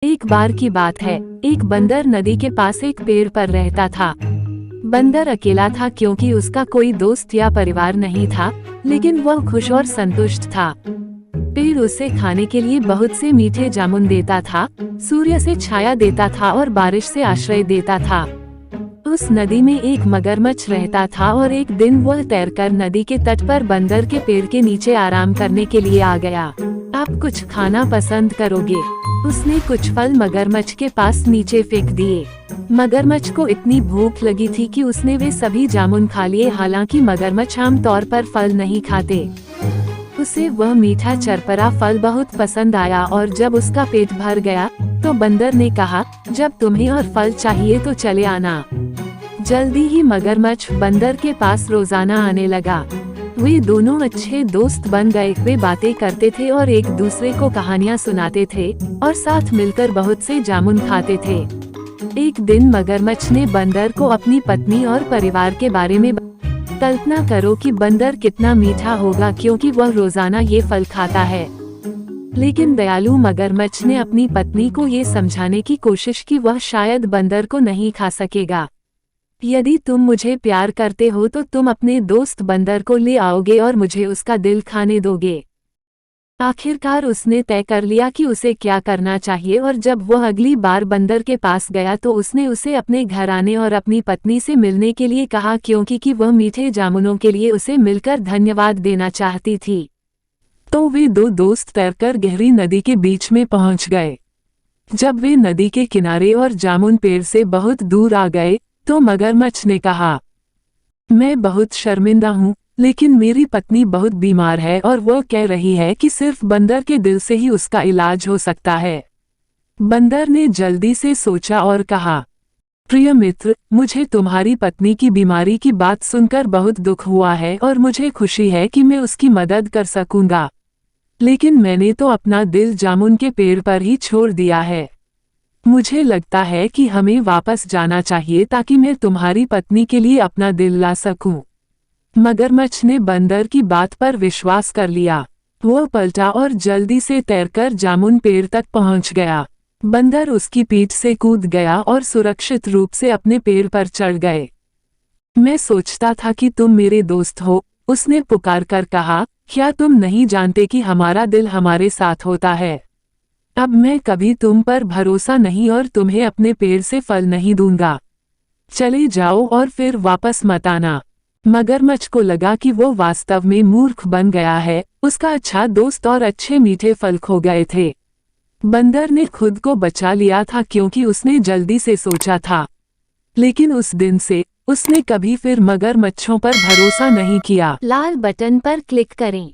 एक बार की बात है, एक बंदर नदी के पास एक पेड़ पर रहता था। बंदर अकेला था क्योंकि उसका कोई दोस्त या परिवार नहीं था, लेकिन वह खुश और संतुष्ट था। पेड़ उसे खाने के लिए बहुत से मीठे जामुन देता था, सूर्य से छाया देता था और बारिश से आश्रय देता था। उस नदी में एक मगरमच्छ रहता था और एक दिन वह तैरकर नदी के तट पर बंदर के पेड़ के नीचे आराम करने के लिए आ गया। आप कुछ खाना पसंद करोगे? उसने कुछ फल मगरमच्छ के पास नीचे फेंक दिए। मगरमच्छ को इतनी भूख लगी थी कि उसने वे सभी जामुन खा लिए। हालांकि मगरमच्छ आम तौर पर फल नहीं खाते, उसे वह मीठा चरपरा फल बहुत पसंद आया और जब उसका पेट भर गया तो बंदर ने कहा, जब तुम्हें और फल चाहिए तो चले आना। जल्दी ही मगरमच्छ बंदर के पास रोजाना आने लगा। वे दोनों अच्छे दोस्त बन गए। वे बातें करते थे और एक दूसरे को कहानियां सुनाते थे और साथ मिलकर बहुत से जामुन खाते थे। एक दिन मगरमच्छ ने बंदर को अपनी पत्नी और परिवार के बारे में कल्पना करो कि बंदर कितना मीठा होगा क्योंकि वह रोजाना ये फल खाता है। लेकिन दयालु मगरमच्छ ने अपनी पत्नी को ये समझाने की कोशिश की वह शायद बंदर को नहीं खा सकेगा। यदि तुम मुझे प्यार करते हो तो तुम अपने दोस्त बंदर को ले आओगे और मुझे उसका दिल खाने दोगे। आखिरकार उसने तय कर लिया कि उसे क्या करना चाहिए और जब वह अगली बार बंदर के पास गया तो उसने उसे अपने घर आने और अपनी पत्नी से मिलने के लिए कहा क्योंकि वह मीठे जामुनों के लिए उसे मिलकर धन्यवाद देना चाहती थी। तो वे दो दोस्त तैरकर गहरी नदी के बीच में पहुंच गए। जब वे नदी के किनारे और जामुन पेड़ से बहुत दूर आ गए तो मगरमच्छ ने कहा, मैं बहुत शर्मिंदा हूँ, लेकिन मेरी पत्नी बहुत बीमार है और वह कह रही है कि सिर्फ बंदर के दिल से ही उसका इलाज हो सकता है। बंदर ने जल्दी से सोचा और कहा, प्रिय मित्र, मुझे तुम्हारी पत्नी की बीमारी की बात सुनकर बहुत दुख हुआ है और मुझे खुशी है कि मैं उसकी मदद कर सकूंगा। लेकिन मैंने तो अपना दिल जामुन के पेड़ पर ही छोड़ दिया है। मुझे लगता है कि हमें वापस जाना चाहिए ताकि मैं तुम्हारी पत्नी के लिए अपना दिल ला सकूं। मगरमच्छ ने बंदर की बात पर विश्वास कर लिया। वह पलटा और जल्दी से तैरकर जामुन पेड़ तक पहुंच गया। बंदर उसकी पीठ से कूद गया और सुरक्षित रूप से अपने पेड़ पर चढ़ गए। मैं सोचता था कि तुम मेरे दोस्त हो, उसने पुकार कर कहा। क्या तुम नहीं जानते कि हमारा दिल हमारे साथ होता है? अब मैं कभी तुम पर भरोसा नहीं और तुम्हें अपने पेड़ से फल नहीं दूंगा। चले जाओ और फिर वापस मत आना। मगरमच्छ को लगा कि वो वास्तव में मूर्ख बन गया है। उसका अच्छा दोस्त और अच्छे मीठे फल खो गए थे। बंदर ने खुद को बचा लिया था क्योंकि उसने जल्दी से सोचा था। लेकिन उस दिन से उसने कभी फिर मगरमच्छों पर भरोसा नहीं किया। लाल बटन पर क्लिक करें।